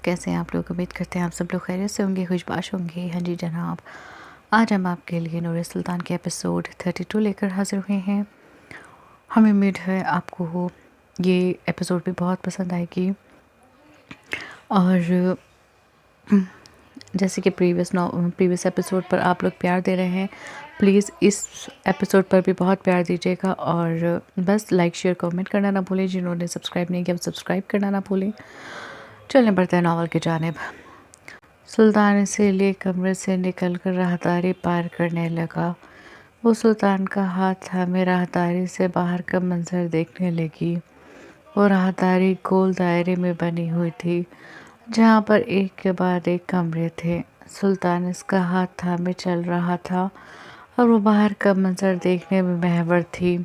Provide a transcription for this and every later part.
کیسے ہیں آپ لوگ؟ امید کرتے ہیں آپ سب لوگ خیریت سے ہوں گے، خوشباش ہوں گے۔ ہاں جی جناب، آج ہم آپ کے لیے نور سلطان کے ایپیسوڈ 32 لے کر حاضر ہوئے ہیں۔ ہمیں امید ہے آپ کو یہ ایپیسوڈ بھی بہت پسند آئے گی، اور جیسے کہ پریویس ایپیسوڈ پر آپ لوگ پیار دے رہے ہیں، پلیز اس ایپیسوڈ پر بھی بہت پیار دیجیے گا، اور بس لائک شیئر کامنٹ کرنا نہ بھولیں۔ جنہوں نے سبسکرائب نہیں کیا سبسکرائب کرنا نہ بھولیں۔ چلنے بڑھتے ہیں ناول کی جانب۔ سلطان اسے لیے کمرے سے نکل کر راہداری پار کرنے لگا۔ وہ سلطان کا ہاتھ تھامے راہداری سے باہر کا منظر دیکھنے لگی۔ وہ راہداری گول دائرے میں بنی ہوئی تھی، جہاں پر ایک کے بعد ایک کمرے تھے۔ سلطان اس کا ہاتھ تھامے چل رہا تھا اور وہ باہر کا منظر دیکھنے میں محور تھی۔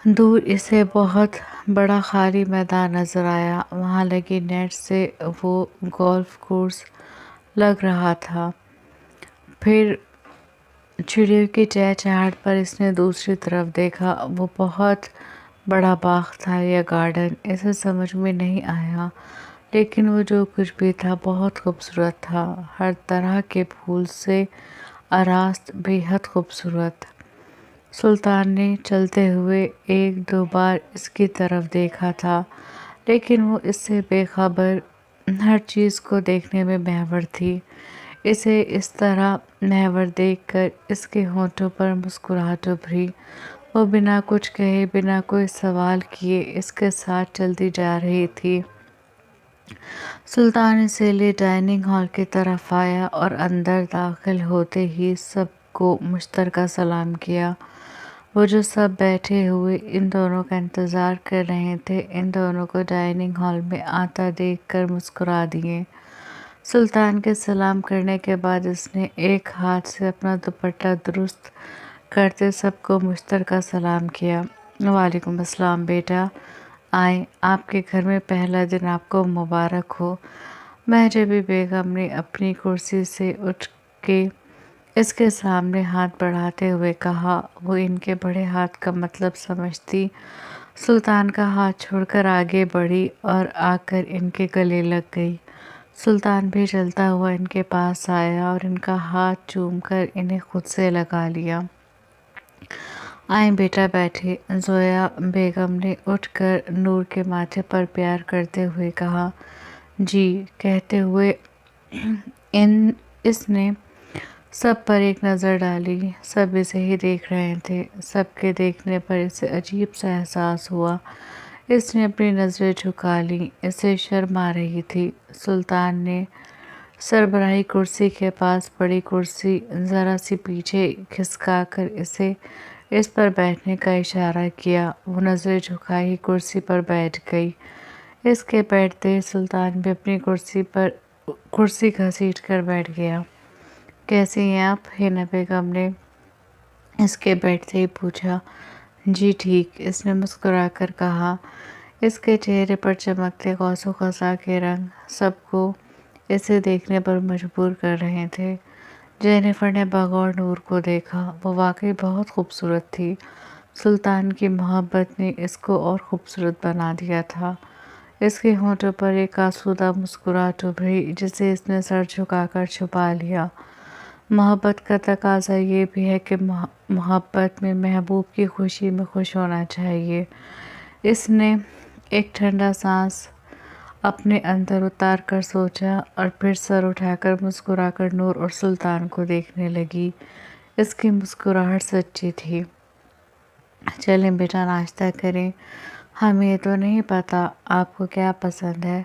دور اسے بہت بڑا خالی میدان نظر آیا۔ وہاں لگی نیٹ سے وہ گولف کورس لگ رہا تھا۔ پھر چڑیوں کی چہچہاہٹ پر اس نے دوسری طرف دیکھا۔ وہ بہت بڑا باغ تھا یا گارڈن، اسے سمجھ میں نہیں آیا، لیکن وہ جو کچھ بھی تھا بہت خوبصورت تھا۔ ہر طرح کے پھول سے آراستہ، بے حد خوبصورت۔ سلطان نے چلتے ہوئے ایک دو بار اس کی طرف دیکھا تھا، لیکن وہ اس سے بے خبر ہر چیز کو دیکھنے میں محور تھی۔ اسے اس طرح محور دیکھ کر اس کے ہونٹوں پر مسکراہٹ ابھری۔ وہ بنا کچھ کہے، بنا کوئی سوال کیے اس کے ساتھ چلتی جا رہی تھی۔ سلطان اسے لیے ڈائننگ ہال کی طرف آیا اور اندر داخل ہوتے ہی سب کو مشترکہ سلام کیا۔ وہ جو سب بیٹھے ہوئے ان دونوں کا انتظار کر رہے تھے، ان دونوں کو ڈائننگ ہال میں آتا دیکھ کر مسکرا دیے۔ سلطان کے سلام کرنے کے بعد اس نے ایک ہاتھ سے اپنا دوپٹہ درست کرتے سب کو مشترکہ سلام کیا۔ وعلیکم السلام بیٹا، آئیں، آپ کے گھر میں پہلا دن آپ کو مبارک ہو۔ مہجبی بیگم نے اپنی کرسی سے اٹھ کے اس کے سامنے ہاتھ بڑھاتے ہوئے کہا۔ وہ ان کے بڑے ہاتھ کا مطلب سمجھتی، سلطان کا ہاتھ چھوڑ کر آگے بڑھی اور آ کر ان کے گلے لگ گئی۔ سلطان بھی چلتا ہوا ان کے پاس آیا اور ان کا ہاتھ چوم کر انہیں خود سے لگا لیا۔ آئیں بیٹا بیٹھیں، زویا بیگم نے اٹھ کر نور کے ماتھے پر پیار کرتے ہوئے کہا۔ جی کہتے ہوئے اس نے سب پر ایک نظر ڈالی۔ سب اسے ہی دیکھ رہے تھے۔ سب کے دیکھنے پر اسے عجیب سا احساس ہوا۔ اس نے اپنی نظریں جھکا لیں، اسے شرم آ رہی تھی۔ سلطان نے سربراہی کرسی کے پاس پڑی کرسی ذرا سی پیچھے کھسکا کر اسے اس پر بیٹھنے کا اشارہ کیا۔ وہ نظریں جھکائی کرسی پر بیٹھ گئی۔ اس کے بیٹھتے سلطان بھی اپنی کرسی گھسیٹ کر بیٹھ گیا۔ کیسی ہیں آپ؟ ہینا بیگم نے اس کے بیٹھتے ہی پوچھا۔ جی ٹھیک، اس نے مسکرا کر کہا۔ اس کے چہرے پر چمکتے قوس و قزح کے رنگ سب کو اسے دیکھنے پر مجبور کر رہے تھے۔ جینیفر نے بغور نور کو دیکھا۔ وہ واقعی بہت خوبصورت تھی۔ سلطان کی محبت نے اس کو اور خوبصورت بنا دیا تھا۔ اس کے ہونٹوں پر ایک آسودہ مسکراہٹ ابھری، جسے اس نے سر جھکا کر چھپا لیا۔ محبت کا تقاضا یہ بھی ہے کہ محبت میں محبوب کی خوشی میں خوش ہونا چاہیے۔ اس نے ایک ٹھنڈا سانس اپنے اندر اتار کر سوچا اور پھر سر اٹھا کر مسکرا کر نور اور سلطان کو دیکھنے لگی۔ اس کی مسکراہٹ سچی تھی۔ چلیں بیٹا ناشتہ کریں۔ ہمیں یہ تو نہیں پتا آپ کو کیا پسند ہے،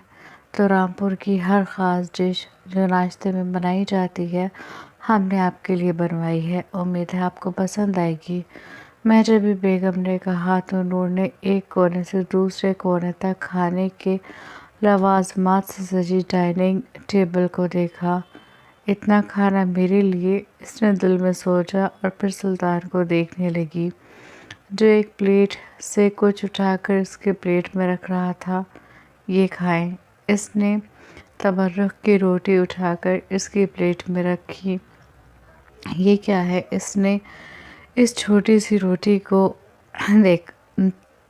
تو رامپور کی ہر خاص ڈش جو ناشتے میں بنائی جاتی ہے ہم نے آپ کے لیے بنوائی ہے، امید ہے آپ کو پسند آئے گی۔ مہجبی بیگم نے کہا تو نور نے ایک کونے سے دوسرے کونے تک کھانے کے لوازمات سے سجی ڈائننگ ٹیبل کو دیکھا۔ اتنا کھانا میرے لیے؟ اس نے دل میں سوچا اور پھر سلطان کو دیکھنے لگی، جو ایک پلیٹ سے کچھ اٹھا کر اس کے پلیٹ میں رکھ رہا تھا۔ یہ کھائیں۔ اس نے تبرک کی روٹی اٹھا کر اس کی پلیٹ میں رکھی۔ یہ کیا ہے؟ اس نے اس چھوٹی سی روٹی کو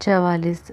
44,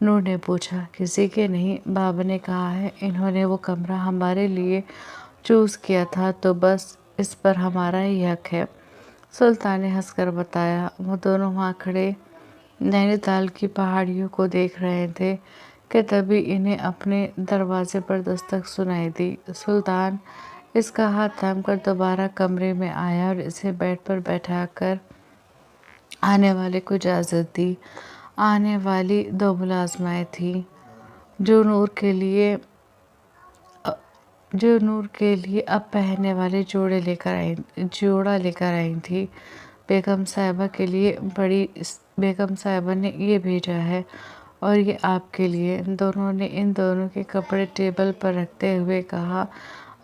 نور نے پوچھا۔ کسی کے نہیں، بابا نے کہا ہے، انہوں نے وہ کمرہ ہمارے لیے چوز کیا تھا تو بس اس پر ہمارا ہی حق ہے، سلطان نے ہنس کر بتایا۔ وہ دونوں وہاں کھڑے نینی تال کی پہاڑیوں کو دیکھ رہے تھے کہ تبھی انہیں اپنے دروازے پر دستک سنائی دی۔ سلطان اس کا ہاتھ تھام کر دوبارہ کمرے میں آیا اور اسے بیڈ پر بیٹھا کر آنے والے کو اجازت دی۔ آنے والی 2 ملازمائیں تھیں جو نور کے لیے اب پہننے والے جوڑا لے کر آئی تھیں۔ بیگم صاحبہ کے لیے بیگم صاحبہ نے یہ بھیجا ہے اور یہ آپ کے لیے۔ دونوں نے ان دونوں کے کپڑے ٹیبل پر رکھتے ہوئے کہا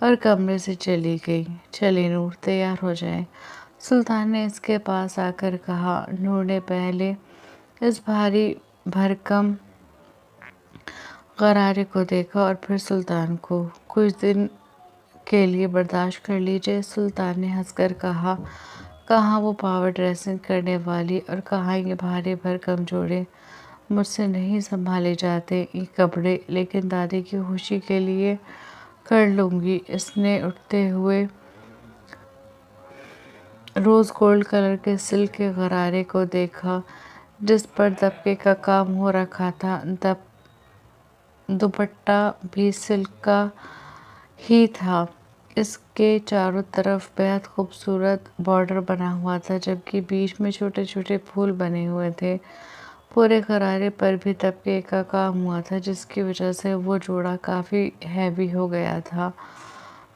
اور کمرے سے چلی گئی۔ چلیں نور، تیار ہو جائیں، سلطان نے اس کے پاس آ کر کہا۔ نور نے پہلے اس بھاری بھرکم غرارے کو دیکھا اور پھر سلطان کو۔ کچھ دن کے لیے برداشت کر لیجئے، سلطان نے ہنس کر کہا۔ کہاں وہ پاور ڈریسنگ کرنے والی اور کہاں یہ بھاری بھرکم جوڑے، مجھ سے نہیں سنبھالے جاتے یہ کپڑے، لیکن دادی کی خوشی کے لیے کر لوں گی۔ اس نے اٹھتے ہوئے روز گولڈ کلر کے سلک کے غرارے کو دیکھا جس پر دبکے کا کام ہو رکھا تھا۔ دوپٹہ بھی سلک کا ہی تھا۔ اس کے چاروں طرف بہت خوبصورت بارڈر بنا ہوا تھا جبکہ بیچ میں چھوٹے چھوٹے پھول بنے ہوئے تھے۔ پورے غرارے پر بھی دبکے کا کام ہوا تھا جس کی وجہ سے وہ جوڑا کافی ہیوی ہو گیا تھا۔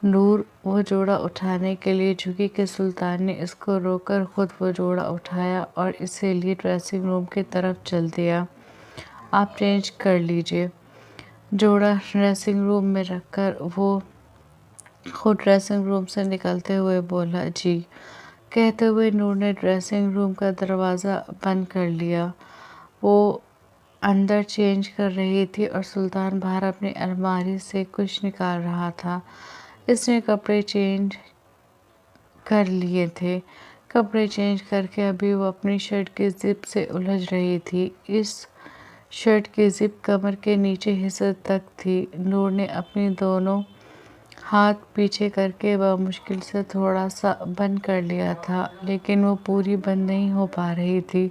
نور وہ جوڑا اٹھانے کے لیے جھکی کہ سلطان نے اس کو روک کر خود وہ جوڑا اٹھایا اور اسے لیے ڈریسنگ روم کی طرف چل دیا۔ آپ چینج کر لیجئے، جوڑا ڈریسنگ روم میں رکھ کر وہ خود ڈریسنگ روم سے نکلتے ہوئے بولا۔ جی، کہتے ہوئے نور نے ڈریسنگ روم کا دروازہ بند کر لیا۔ وہ اندر چینج کر رہی تھی اور سلطان باہر اپنی الماری سے کچھ نکال رہا تھا۔ اس نے کپڑے چینج کر لیے تھے۔ کپڑے چینج کر کے ابھی وہ اپنی شرٹ کی زپ سے الجھ رہی تھی۔ اس شرٹ کی زپ کمر کے نچلے حصے تک تھی۔ نور نے اپنی دونوں ہاتھ پیچھے کر کے بمشکل سے تھوڑا سا بند کر لیا تھا لیکن وہ پوری بند نہیں ہو پا رہی تھی۔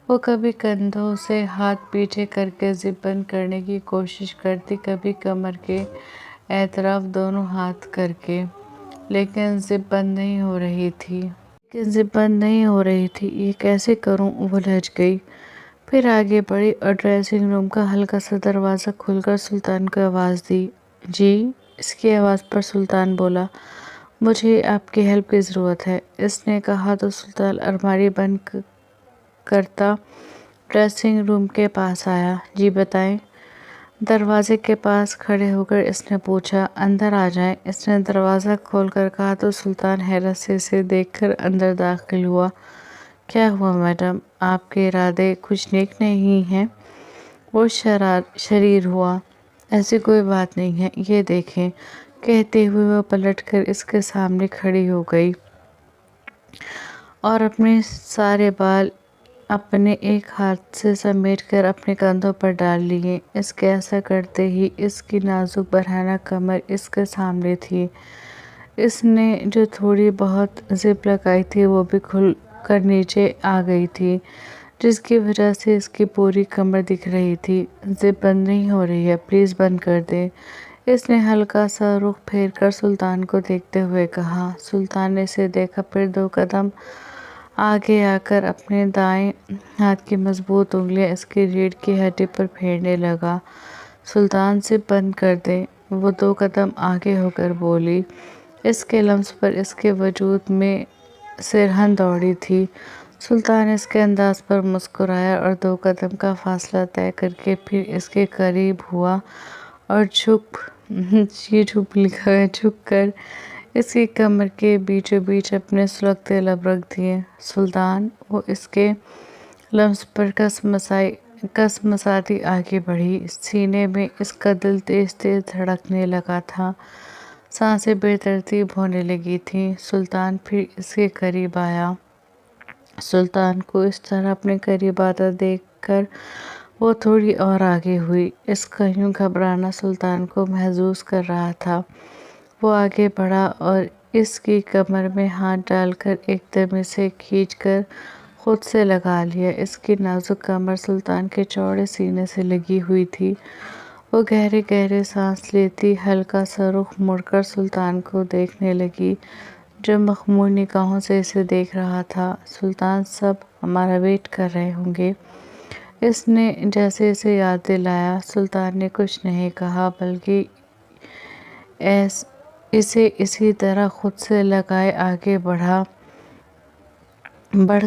وہ کبھی کندھوں سے ہاتھ پیچھے کر کے زپ بند کرنے کی کوشش کرتی، کبھی کمر کے اطراف دونوں ہاتھ کر کے، لیکن زپ بند نہیں ہو رہی تھی۔ یہ کیسے کروں؟ وہ الجھ گئی۔ پھر آگے بڑھی اور ڈریسنگ روم کا ہلکا سا دروازہ کھول کر سلطان کو آواز دی۔ جی، اس کی آواز پر سلطان بولا، مجھے آپ کی ہیلپ کی ضرورت ہے۔ اس نے کہا تو سلطان الماری بند کرتا ڈریسنگ روم کے پاس آیا۔ جی بتائیں، دروازے کے پاس کھڑے ہو کر اس نے پوچھا۔ اندر آ جائیں، اس نے دروازہ کھول کر کہا تو سلطان حیرت سے اسے دیکھ کر اندر داخل ہوا۔ کیا ہوا میڈم، آپ کے ارادے کچھ نیک نہیں ہیں؟ وہ شریر ہوا۔ ایسی کوئی بات نہیں ہے، یہ دیکھیں، کہتے ہوئے وہ پلٹ کر اس کے سامنے کھڑی ہو گئی اور اپنے سارے بال اپنے ایک ہاتھ سے سمیٹ کر اپنے کندھوں پر ڈال لیے۔ اس کے ایسا کرتے ہی اس کی نازک برہنہ کمر اس کے سامنے تھی۔ اس نے جو تھوڑی بہت زپ لگائی تھی وہ بھی کھل کر نیچے آ گئی تھی جس کی وجہ سے اس کی پوری کمر دکھ رہی تھی۔ زپ بند نہیں ہو رہی ہے، پلیز بند کر دیں، اس نے ہلکا سا رخ پھیر کر سلطان کو دیکھتے ہوئے کہا۔ سلطان نے اسے دیکھا، پھر 2 قدم آگے آ کر اپنے دائیں ہاتھ کی مضبوط انگلیاں اس کی ریڑھ کی ہڈی پر پھیرنے لگا۔ سلطان زپ بند کر دیں، وہ 2 قدم آگے ہو کر بولی۔ اس کے لفظ پر اس کے وجود میں سرہن دوڑی تھی۔ سلطان اس کے انداز پر مسکرایا اور 2 قدم کا فاصلہ طے کر کے پھر اس کے قریب ہوا اور جھک کر اس کی کمر کے بیچوں بیچ اپنے سلگتے لب رکھ دیے۔ سلطان، وہ اس کے لفظ پر کس مساتی آگے بڑھی۔ سینے میں اس کا دل تیز تیز دھڑکنے لگا تھا، سانسیں بے ترتیب ہونے لگی تھیں۔ سلطان پھر اس کے قریب آیا۔ سلطان کو اس طرح اپنے قریب آتا دیکھ کر وہ تھوڑی اور آگے ہوئی۔ اس کا یوں گھبرانا سلطان کو محظوظ کر رہا تھا۔ وہ آگے بڑھا اور اس کی کمر میں ہاتھ ڈال کر ایک دم اسے کھینچ کر خود سے لگا لیا۔ اس کی نازک کمر سلطان کے چوڑے سینے سے لگی ہوئی تھی۔ وہ گہرے گہرے سانس لیتی ہلکا سا رخ موڑ کر سلطان کو دیکھنے لگی، جو مخمور نگاہوں سے اسے دیکھ رہا تھا۔ سلطان سب ہمارا ویٹ کر رہے ہوں گے، اس نے جیسے اسے یاد دلایا۔ سلطان نے کچھ نہیں کہا بلکہ اسے اسی طرح خود سے لگائے آگے بڑھ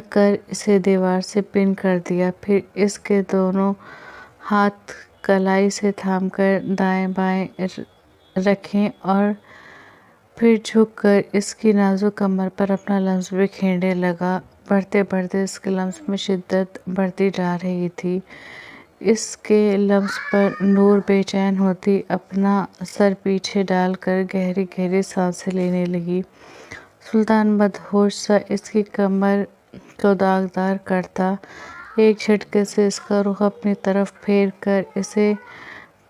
کر اسے دیوار سے پن کر دیا۔ پھر اس کے دونوں ہاتھ کلائی سے تھام کر دائیں بائیں رکھے اور پھر جھک کر اس کی نازک کمر پر اپنا لمس بکھیرنے لگا۔ بڑھتے بڑھتے اس کے لمس میں شدت بڑھتی جا رہی تھی۔ اس کے لمس پر نور بے چین ہوتی اپنا سر پیچھے ڈال کر گہری گہری سانسیں لینے لگی۔ سلطان مدہوش سا اس کی کمر کو داغدار کرتا ایک جھٹکے سے اس کا رخ اپنی طرف پھیر کر اسے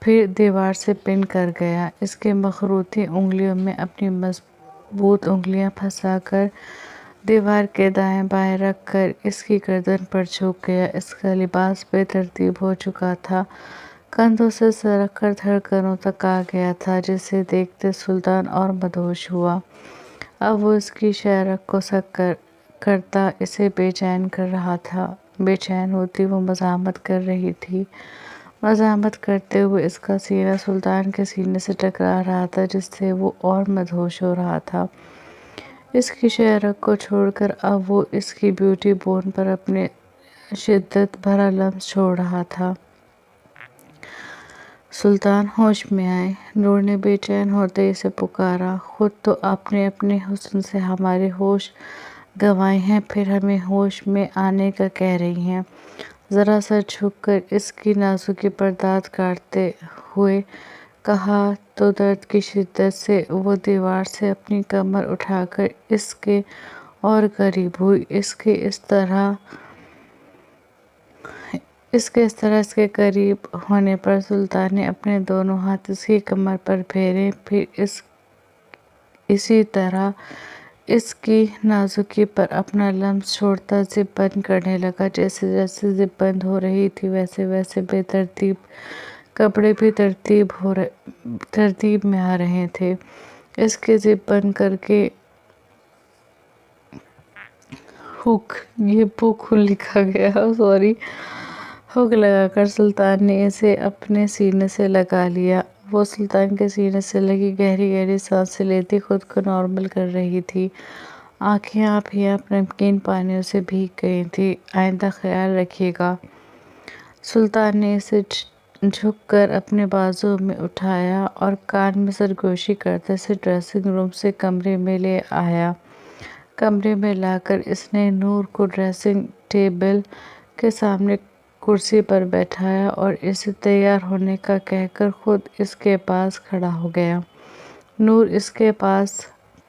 پھر دیوار سے پن کر گیا۔ اس کی مخروطی انگلیوں میں اپنی مضبوط انگلیاں پھنسا کر دیوار کے دائیں بائیں رکھ کر اس کی گردن پر جھک گیا۔ اس کا لباس بے ترتیب ہو چکا تھا، کندھوں سے سرک کر دھڑکنوں تک آ گیا تھا، جسے دیکھتے سلطان اور مدہوش ہوا۔ اب وہ اس کی شہ رگ کو سک کرتا اسے بے چین کر رہا تھا۔ بے چین ہوتی وہ مزاحمت کر رہی تھی۔ مزاحمت کرتے ہوئے اس کا سینہ سلطان کے سینے سے ٹکرا رہا تھا، جس سے وہ اور مدہوش ہو رہا تھا۔ اس کی شہ رگ کو چھوڑ کر اب وہ اس کی بیوٹی بون پر اپنے شدت بھرا لمس چھوڑ رہا تھا۔ سلطان ہوش میں آئے۔ نور نے بے چین ہوتے اسے پکارا، خود تو آپ نے اپنے حسن سے ہمارے ہوش گنوائے ہیں، پھر ہمیں ہوش میں آنے کا کہہ رہی ہیں۔ ذرا سر جھک کر اس کی نازکی پر دانت کاٹتے ہوئے کہا تو درد کی شدت سے وہ دیوار سے اپنی کمر اٹھا کر اس کے اور قریب ہوئی۔ اس کے قریب ہونے پر سلطان نے اپنے دونوں ہاتھ اس کی کمر پر پھیرے، پھر اسی طرح اس کی نازکی پر اپنا لمس چھوڑتا زپ بند کرنے لگا۔ جیسے جیسے زپ بند ہو رہی تھی ویسے ویسے بے ترتیب کپڑے بھی ترتیب میں آ رہے تھے۔ اس کے زپ بند کر کے ہک لگا کر سلطان نے اسے اپنے سینے سے لگا لیا۔ وہ سلطان کے سینے سے لگی گہری گہری سانسیں لیتی خود کو نارمل کر رہی تھی۔ آنکھیں آپ ہی آپ نمکین پانیوں سے بھیگ گئی تھیں۔ آئندہ خیال رکھیے گا۔ سلطان نے اسے جھک کر اپنے بازو میں اٹھایا اور کان میں سرگوشی کرتے اسے ڈریسنگ روم سے کمرے میں لے آیا۔ کمرے میں لا کر اس نے نور کو ڈریسنگ ٹیبل کے سامنے کرسی پر بٹھایا اور اسے تیار ہونے کا کہہ کر خود اس کے پاس کھڑا ہو گیا۔ نور اس کے پاس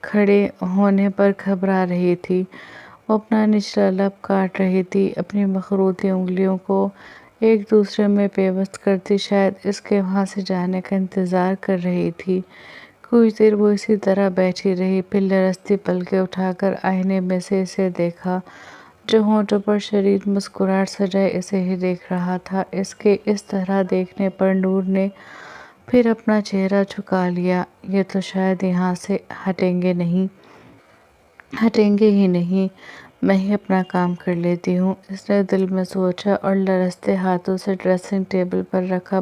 کھڑے ہونے پر گھبرا رہی تھی۔ وہ اپنا نچلا لب کاٹ رہی تھی، اپنی مخروطی انگلیوں کو ایک دوسرے میں پیوست کرتی شاید اس کے وہاں سے جانے کا انتظار کر رہی تھی۔ کچھ دیر وہ اسی طرح بیٹھی رہی، پھر لرزتی پلکیں اٹھا کر آئینے میں سے اسے دیکھا، جو ہونٹوں پر شدید مسکراہٹ سجائے اسے ہی دیکھ رہا تھا۔ اس کے اس طرح دیکھنے پر نور نے پھر اپنا چہرہ جھکا لیا۔ یہ تو شاید یہاں سے ہٹیں گے ہی نہیں، میں ہی اپنا کام کر لیتی ہوں، اس نے دل میں سوچا اور لرزتے ہاتھوں سے ڈریسنگ ٹیبل پر رکھے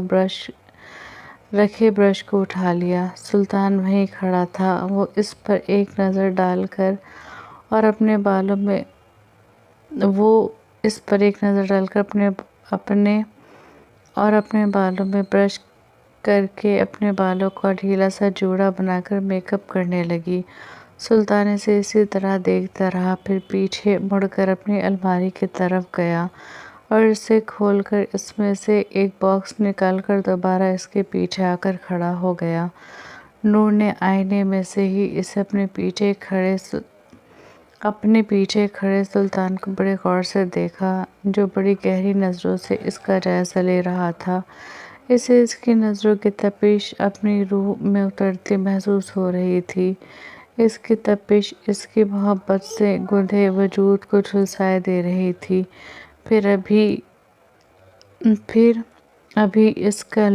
برش کو اٹھا لیا۔ سلطان وہیں کھڑا تھا۔ وہ اس پر ایک نظر ڈال کر اور اپنے بالوں میں برش کر کے اپنے بالوں کا ڈھیلا سا جوڑا بنا کر میک اپ کرنے لگی۔ سلطان اسے اسی طرح دیکھتا رہا، پھر پیچھے مڑ کر اپنی الماری کی طرف گیا اور اسے کھول کر اس میں سے ایک باکس نکال کر دوبارہ اس کے پیچھے آ کر کھڑا ہو گیا۔ نور نے آئینے میں سے ہی اسے اپنے پیچھے کھڑے اپنے پیچھے کھڑے سلطان کو بڑے غور سے دیکھا، جو بڑی گہری نظروں سے اس کا جائزہ لے رہا تھا۔ اسے اس کی نظروں کی تپش اپنی روح میں اترتی محسوس ہو رہی تھی۔ اس کی تپش اس کی محبت سے گندھے وجود کو جھلسائے دے رہی تھی۔ پھر ابھی اس کا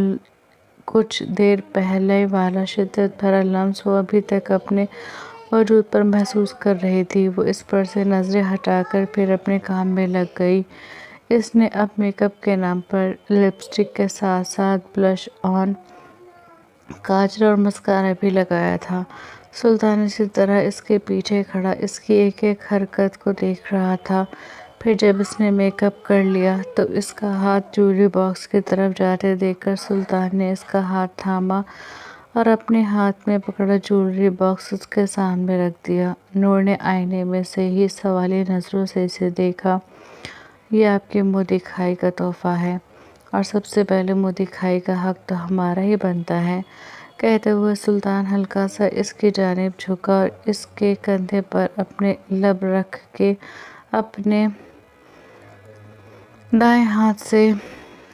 کچھ دیر پہلے والا شدت بھرا لمس وہ ابھی تک اپنے وجود پر محسوس کر رہی تھی۔ وہ اس پر سے نظریں ہٹا کر پھر اپنے کام میں لگ گئی۔ اس نے اب میک اپ کے نام پر لپسٹک کے ساتھ ساتھ بلش آن، کاجل اور مسکارا بھی لگایا تھا۔ سلطان اسی طرح اس کے پیچھے کھڑا اس کی ایک ایک حرکت کو دیکھ رہا تھا۔ پھر جب اس نے میک اپ کر لیا تو اس کا ہاتھ جویلری باکس کی طرف جاتے دیکھ کر سلطان نے اس کا ہاتھ تھاما اور اپنے ہاتھ میں پکڑا جویلری باکس اس کے سامنے رکھ دیا۔ نور نے آئینے میں سے ہی سوالیہ نظروں سے اسے دیکھا۔ یہ آپ کی منہ دکھائی کا تحفہ ہے، اور سب سے پہلے منہ دکھائی کا حق تو ہمارا ہی بنتا ہے۔ کہتے ہوئے سلطان ہلکا سا اس کی جانب جھکا اور اس کے کندھے پر اپنے لب رکھ کے اپنے دائیں ہاتھ سے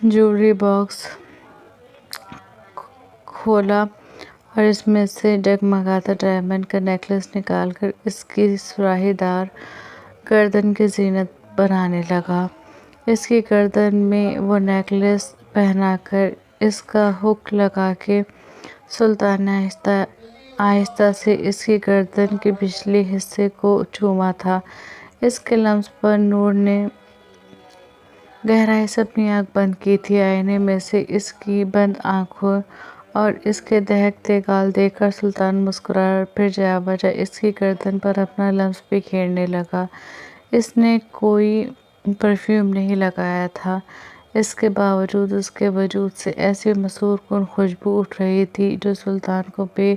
جویلری باکس کھولا اور اس میں سے جگمگاتا ڈائمنڈ کا نیکلس نکال کر اس کی سراہی دار گردن کی زینت بنانے لگا۔ اس کی گردن میں وہ نیکلس پہنا کر اس کا ہک لگا کے سلطان نے آہستہ سے اس کی گردن کے پچھلے حصے کو چوما تھا۔ اس کے لمس پر نور نے گہرائی سے اپنی آنکھ بند کی تھی۔ آئینے میں سے اس کی بند آنکھوں اور اس کے دہکتے گال دیکھ کر سلطان مسکرایا اور پھر جا بجا اس کی گردن پر اپنا لمس بکھیرنے لگا۔ اس نے کوئی پرفیوم نہیں لگایا تھا، اس کے باوجود اس کے وجود سے ایسی مسحور کن خوشبو اٹھ رہی تھی جو سلطان کو بے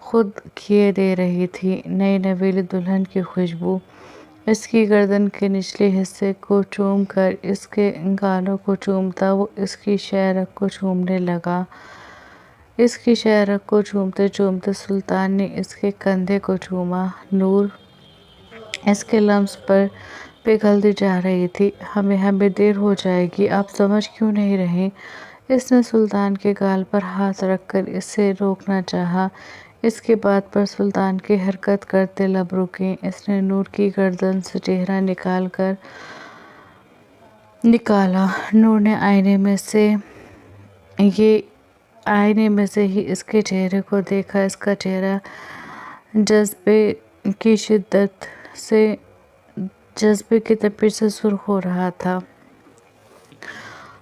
خود کیے دے رہی تھی، نئی نویلی دلہن کی خوشبو۔ اس کی گردن کے نچلے حصے کو چوم کر اس کے گالوں کو چومتا وہ اس کی شہ رگ کو چومنے لگا۔ اس کی شہ رگ کو چومتے چومتے سلطان نے اس کے کندھے کو چوما۔ نور اس کے لمس پر پگھلتی جا رہی تھی۔ ہمیں دیر ہو جائے گی، آپ سمجھ کیوں نہیں رہے؟ اس نے سلطان کے گال پر ہاتھ رکھ کر اسے روکنا چاہا۔ اس کی بات پر سلطان کی حرکت کرتے لب رکے۔ اس نے نور کی گردن سے چہرہ نکالا۔ نور نے آئینے میں سے ہی اس کے چہرے کو دیکھا۔ اس کا چہرہ جذبے کی تپش سے سرخ ہو رہا تھا۔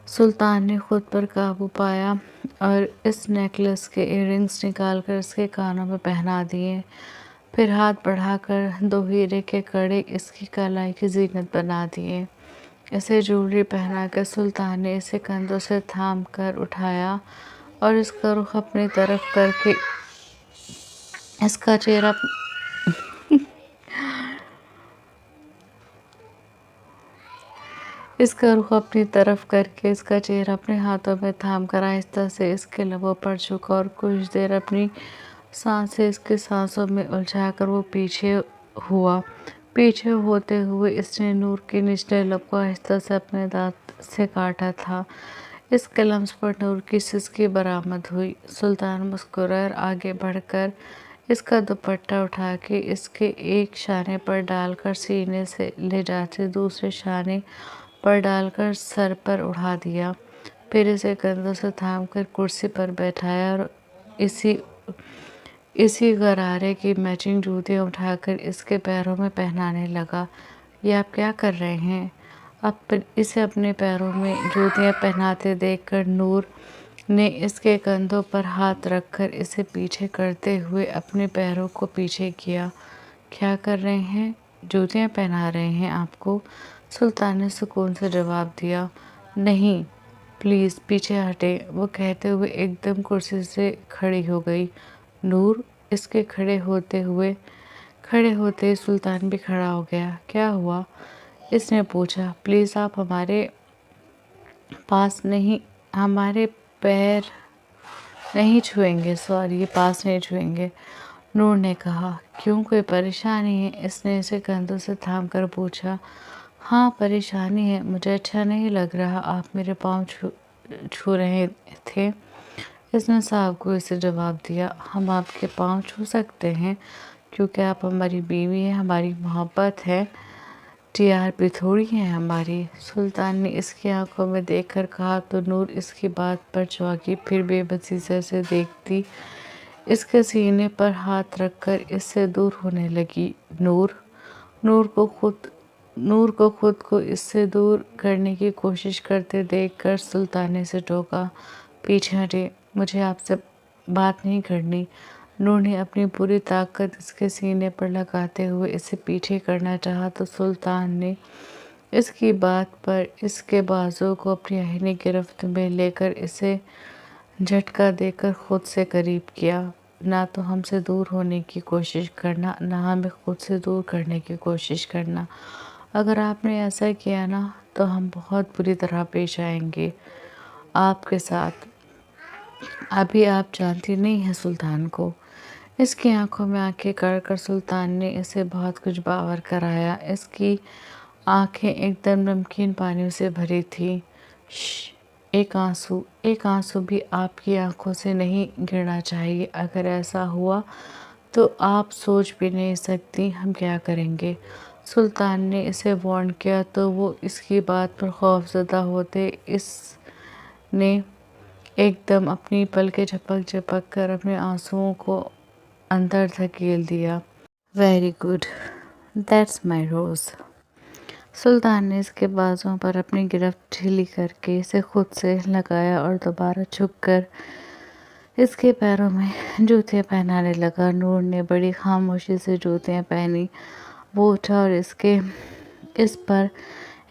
سلطان نے خود پر قابو پایا اور اس نیکلس کے ایئررنگز نکال کر اس کے کانوں میں پہنا دیے۔ پھر ہاتھ بڑھا کر 2 ہیرے کے کڑے اس کی کلائی کی زینت بنا دیے۔ اسے جویلری پہنا کر سلطان نے اسے کندھوں سے تھام کر اٹھایا اور اس کا رخ اپنی طرف کر کے اس کا چہرہ اپنے ہاتھوں میں تھام کر آہستہ سے اس کے لبوں پر جھکا اور کچھ دیر اپنی سانسیں اس کی سانسوں میں الجھا کر وہ پیچھے ہوا۔ پیچھے ہوتے ہوئے اس نے نور کے نچلے لب کو آہستہ سے اپنے دانت سے کاٹا تھا۔ اس کے لمس پر نور کی سسکی برآمد ہوئی۔ سلطان مسکرائے اور آگے بڑھ کر اس کا دوپٹہ اٹھا کے اس کے ایک شانے پر ڈال کر سینے سے لے جاتے دوسرے شانے پر ڈال کر سر پر اڑا دیا۔ پھر اسے کندھوں سے تھام کر کرسی پر بٹھایا اور اسی غرارے کی میچنگ جوتیاں اٹھا کر اس کے پیروں میں پہنانے لگا۔ یہ آپ کیا کر رہے ہیں؟ اسے اپنے پیروں میں جوتیاں پہناتے دیکھ کر نور نے اس کے کندھوں پر ہاتھ رکھ کر اسے پیچھے کرتے ہوئے اپنے پیروں کو پیچھے کیا۔ کیا کر رہے ہیں؟ جوتیاں پہنا رہے ہیں آپ کو؟ سلطان نے سکون سے جواب دیا۔ نہیں، پلیز پیچھے ہٹیں، وہ کہتے ہوئے ایک دم کرسی سے کھڑی ہو گئی۔ نور اس کے کھڑے ہوتے ہی سلطان بھی کھڑا ہو گیا۔ کیا ہوا؟ اس نے پوچھا۔ پلیز آپ ہمارے پیر نہیں چھوئیں گے، نور نے کہا۔ کیوں، کوئی پریشانی ہے؟ اس نے اسے کندھوں سے تھام کر پوچھا۔ ہاں پریشانی ہے، مجھے اچھا نہیں لگ رہا، آپ میرے پاؤں چھو رہے تھے۔ اس نے صاحب کو اسے جواب دیا۔ ہم آپ کے پاؤں چھو سکتے ہیں کیونکہ آپ ہماری بیوی ہیں، ہماری محبت ہے، ٹی آر پی تھوڑی ہے ہماری۔ سلطان نے اس کی آنکھوں میں دیکھ کر کہا تو نور اس کی بات پر چونکی، پھر بے بسی سے اسے دیکھتی اس کے سینے پر ہاتھ رکھ کر اس سے دور ہونے لگی۔ نور کو خود کو اس سے دور کرنے کی کوشش کرتے دیکھ کر سلطان نے اسے ٹوکا۔ پیچھے ہٹے، مجھے آپ سے بات نہیں کرنی۔ نور نے اپنی پوری طاقت اس کے سینے پر لگاتے ہوئے اسے پیچھے کرنا چاہا تو سلطان نے اس کی بات پر اس کے بازو کو اپنی آہنی گرفت میں لے کر اسے جھٹکا دے کر خود سے قریب کیا۔ نہ تو ہم سے دور ہونے کی کوشش کرنا، نہ ہمیں خود سے دور کرنے کی کوشش کرنا۔ اگر آپ نے ایسا کیا نا تو ہم بہت بری طرح پیش آئیں گے آپ کے ساتھ۔ ابھی آپ جانتی نہیں ہیں سلطان کو۔ اس کی آنکھوں میں آنکھیں کر کر سلطان نے اسے بہت کچھ باور کرایا۔ اس کی آنکھیں ایک دم نمکین پانیوں سے بھری تھیں۔ شش، ایک آنسو بھی آپ کی آنکھوں سے نہیں گرنا چاہیے۔ اگر ایسا ہوا تو آپ سوچ بھی نہیں سکتی ہم کیا کریں گے۔ سلطان نے اسے وارن کیا تو وہ اس کی بات پر خوفزدہ ہوتے اس نے ایک دم اپنی پلکیں جھپک کر اپنے آنسوؤں کو اندر دھکیل دیا۔ ویری گڈ، دیٹس مائی روز۔ سلطان نے اس کے بازوؤں پر اپنی گرفت ڈھیلی کر کے اسے خود سے لگایا اور دوبارہ جھک کر اس کے پیروں میں جوتیاں پہنانے لگا۔ نور نے بڑی خاموشی سے جوتیاں پہنی۔ وہ اٹھا اور اس پر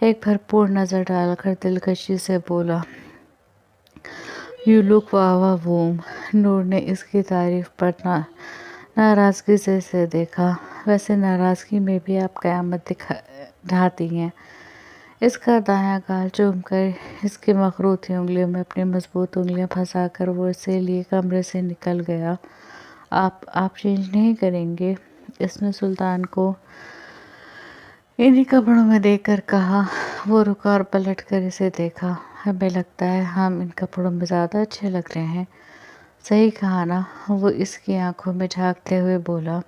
ایک بھرپور نظر ڈال کر دلکشی سے بولا، یو لک واوا ووم۔ نور نے اس کی تعریف پر ناراضگی سے اسے دیکھا۔ ویسے ناراضگی میں بھی آپ قیامت ڈھاتی ہیں۔ اس کا دایاں گال چوم کر اس کی مخروطی انگلیوں میں اپنی مضبوط انگلیاں پھنسا کر وہ اسے لیے کمرے سے نکل گیا۔ آپ چینج نہیں کریں گے؟ اس نے سلطان کو انہی کپڑوں میں دیکھ کر کہا۔ وہ رکا اور پلٹ کر اسے دیکھا۔ ہمیں لگتا ہے ہم ان کپڑوں میں زیادہ اچھے لگ رہے ہیں۔ صحیح کہا نا؟ وہ اس کی آنکھوں میں جھانکتے ہوئے بولا۔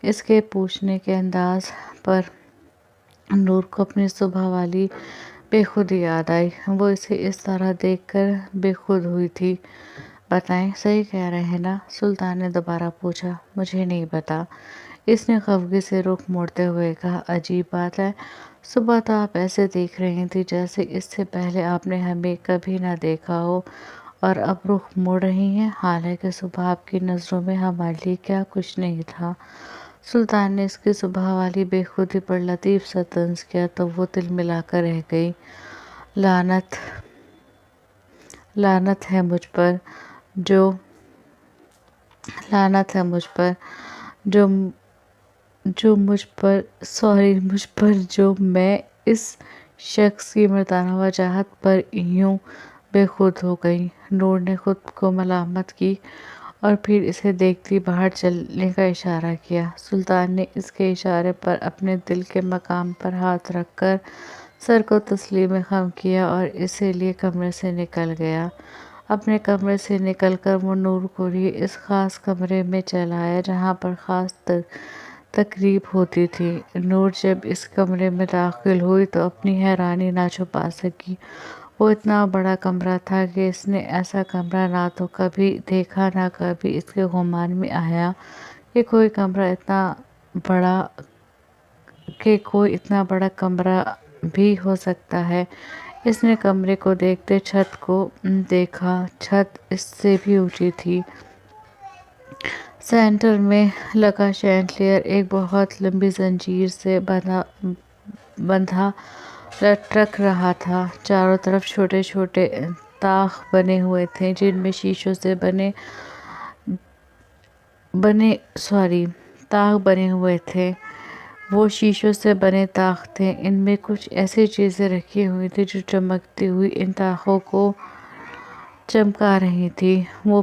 اس کے پوچھنے کے انداز پر نور کو اپنی صبح والی بے خودی یاد آئی۔ وہ اسے اس طرح دیکھ کر بے خود ہوئی تھی۔ بتائیں، صحیح کہہ رہے ہیں نا؟ سلطان نے دوبارہ پوچھا۔ مجھے نہیں پتا، اس نے خفگی سے رخ موڑتے ہوئے کہا۔ عجیب بات ہے، صبح تو آپ ایسے دیکھ رہی تھی جیسے اس سے پہلے آپ نے ہمیں کبھی نہ دیکھا ہو، اور اب رخ موڑ رہی ہیں، حالانکہ صبح آپ کی نظروں میں ہمارے لیے کیا کچھ نہیں تھا۔ سلطان نے اس کی صبح والی بے خودی پر لطیف سا طنز کیا تو وہ تلملا کر رہ گئی۔ لعنت ہے مجھ پر جو میں اس شخص کی مردانہ وجاہت پر یوں بے خود ہو گئی۔ نور نے خود کو ملامت کی اور پھر اسے دیکھتی باہر چلنے کا اشارہ کیا۔ سلطان نے اس کے اشارے پر اپنے دل کے مقام پر ہاتھ رکھ کر سر کو تسلیم خم کیا اور اسے لیے کمرے سے نکل گیا۔ اپنے کمرے سے نکل کر وہ نور کو لیے اس خاص کمرے میں چلا آیا جہاں پر خاص تقریب ہوتی تھی۔ نور جب اس کمرے میں داخل ہوئی تو اپنی حیرانی نہ چھپا سکی۔ وہ اتنا بڑا کمرہ تھا کہ اس نے ایسا کمرہ نہ تو کبھی دیکھا، نہ کبھی اس کے گمان میں آیا کہ کوئی اتنا بڑا کمرہ بھی ہو سکتا ہے۔ اس نے کمرے کو دیکھتے چھت کو دیکھا۔ چھت اس سے بھی اونچی تھی۔ سینٹر میں لگا شینڈلیئر ایک بہت لمبی زنجیر سے بندھا لٹک رہا تھا۔ چاروں طرف چھوٹے چھوٹے طاق بنے ہوئے تھے جن میں طاق بنے ہوئے تھے۔ وہ شیشوں سے بنے طاق تھے۔ ان میں کچھ ایسی چیزیں رکھی ہوئی تھیں جو چمکتی ہوئی ان طاقوں کو چمکا رہی تھیں۔ وہ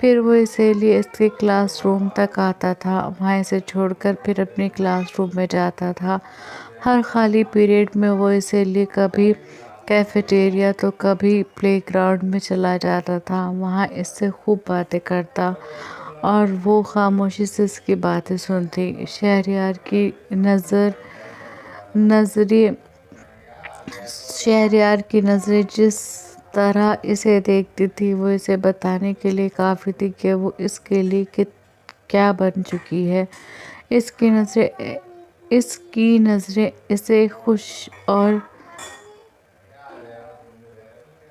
پھر وہ اسے لیے اس کے کلاس روم تک آتا تھا، وہاں اسے چھوڑ کر پھر اپنی کلاس روم میں جاتا تھا۔ ہر خالی پیریڈ میں وہ اسے لیے کبھی کیفیٹیریا تو کبھی پلے گراؤنڈ میں چلا جاتا تھا، وہاں اس سے خوب باتیں کرتا اور وہ خاموشی سے اس کی باتیں سنتی۔ شہریار کی نظریں جس طرح اسے دیکھتی تھی وہ اسے بتانے کے لیے کافی تھی کہ وہ اس کے لیے کیا بن چکی ہے۔ اس کی نظریں اسے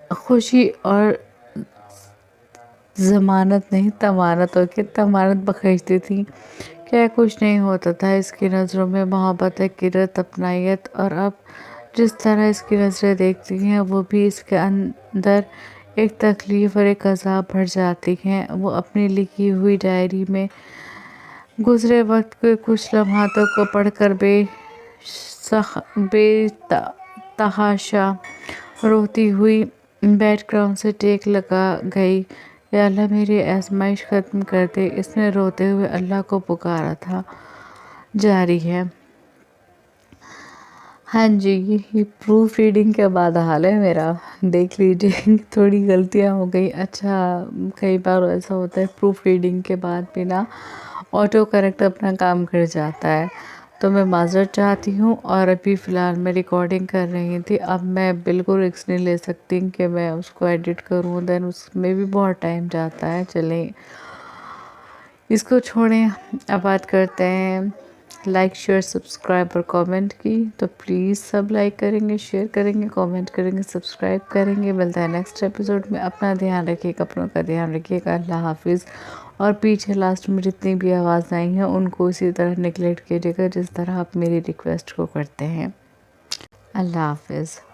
خوشی اور تمانت بخشتی تھیں۔ کیا کچھ نہیں ہوتا تھا اس کی نظروں میں، محبت، قدرت، اپنائیت، اور اب جس طرح اس کی نظریں دیکھتی ہیں وہ بھی اس کے اندر ایک تکلیف اور ایک عذاب بھر جاتی ہیں۔ وہ اپنی لکھی ہوئی ڈائری میں گزرے وقت کے کچھ لمحاتوں کو پڑھ کر بے تحاشا روتی ہوئی بیک گراؤنڈ سے ٹیک لگا گئی۔ یا اللہ میری آزمائش ختم کر دے، اس نے روتے ہوئے اللہ کو پکارا تھا۔ جاری ہے۔ ہاں جی، یہ پروف ریڈنگ کے بعد حال ہے میرا، دیکھ لیجیے تھوڑی غلطیاں ہو گئی۔ اچھا، کئی بار ایسا ہوتا ہے پروف ریڈنگ کے بعد بھی نا آٹو کریکٹ اپنا کام کر جاتا ہے، تو میں معذرت چاہتی ہوں۔ اور ابھی فی الحال میں ریکارڈنگ کر رہی تھی، اب میں بالکل رسک نہیں لے سکتی کہ میں اس کو ایڈٹ کروں، دین اس میں بھی بہت ٹائم جاتا ہے۔ چلیں اس کو چھوڑیں، اب بات کرتے ہیں لائک، شیئر، سبسکرائب اور کامنٹ کی۔ تو پلیز سب لائک کریں گے، شیئر کریں گے، کامنٹ کریں گے، سبسکرائب کریں گے۔ ملتا ہے نیکسٹ ایپیسوڈ میں۔ اپنا دھیان رکھیے گا، اپنوں کا دھیان رکھیے گا۔ اللہ حافظ۔ اور پیچھے لاسٹ میں جتنی بھی آواز آئی ہیں ان کو اسی طرح نیگلیکٹ کیجیے گا جس طرح آپ میری ریکویسٹ کو کرتے ہیں۔ اللہ حافظ۔